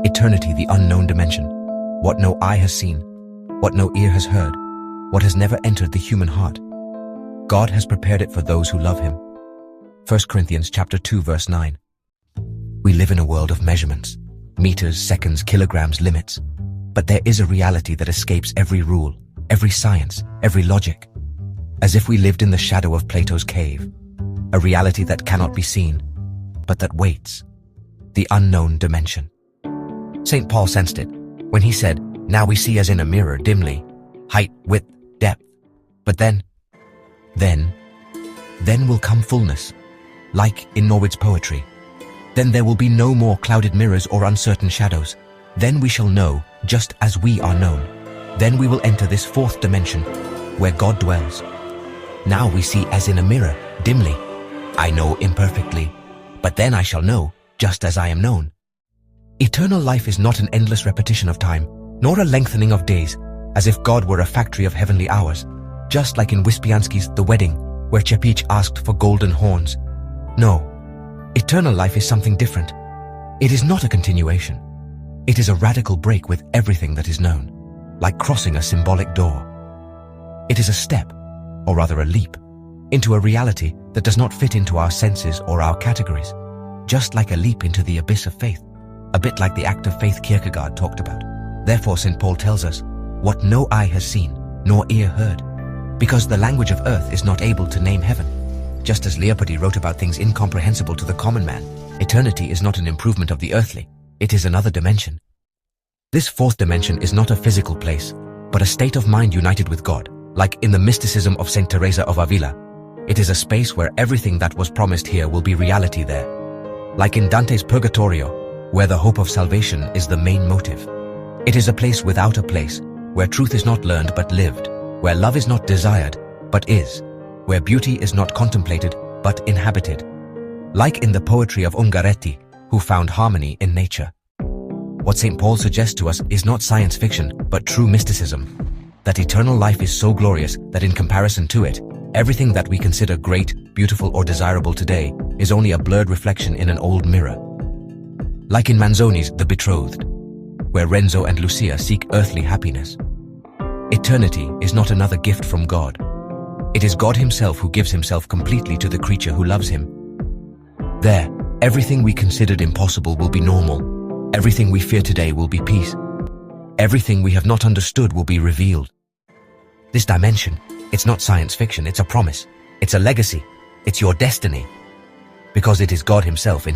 Eternity, the unknown dimension. What no eye has seen, what no ear has heard, what has never entered the human heart. God has prepared it for those who love him. 1 Corinthians chapter 2, verse 9. We live in a world of measurements, meters, seconds, kilograms, limits. But there is a reality that escapes every rule, every science, every logic. As if we lived in the shadow of Plato's cave. A reality that cannot be seen, but that waits. The unknown dimension. St. Paul sensed it when he said, "Now we see as in a mirror dimly, height, width, depth. But then will come fullness, like in Norwood's poetry. Then there will be no more clouded mirrors or uncertain shadows. Then we shall know just as we are known. Then we will enter this fourth dimension where God dwells. Now we see as in a mirror, dimly. I know imperfectly, but then I shall know just as I am known." Eternal life is not an endless repetition of time, nor a lengthening of days, as if God were a factory of heavenly hours, just like in Wyspiański's The Wedding, where Czepich asked for golden horns. No, eternal life is something different. It is not a continuation. It is a radical break with everything that is known, like crossing a symbolic door. It is a step, or rather a leap, into a reality that does not fit into our senses or our categories, just like a leap into the abyss of faith, a bit like the act of faith Kierkegaard talked about. Therefore, St. Paul tells us, what no eye has seen, nor ear heard, because the language of earth is not able to name heaven. Just as Leopardi wrote about things incomprehensible to the common man, eternity is not an improvement of the earthly, it is another dimension. This fourth dimension is not a physical place, but a state of mind united with God, like in the mysticism of St. Teresa of Avila. It is a space where everything that was promised here will be reality there. Like in Dante's Purgatorio, where the hope of salvation is the main motive. It is a place without a place, where truth is not learned but lived, where love is not desired but is, where beauty is not contemplated but inhabited. Like in the poetry of Ungaretti, who found harmony in nature. What St. Paul suggests to us is not science fiction, but true mysticism. That eternal life is so glorious that in comparison to it, everything that we consider great, beautiful, or desirable today is only a blurred reflection in an old mirror. Like in Manzoni's The Betrothed, where Renzo and Lucia seek earthly happiness. Eternity is not another gift from God. It is God himself who gives himself completely to the creature who loves him. There, everything we considered impossible will be normal. Everything we fear today will be peace. Everything we have not understood will be revealed. This dimension, it's not science fiction, it's a promise. It's a legacy. It's your destiny. Because it is God himself in his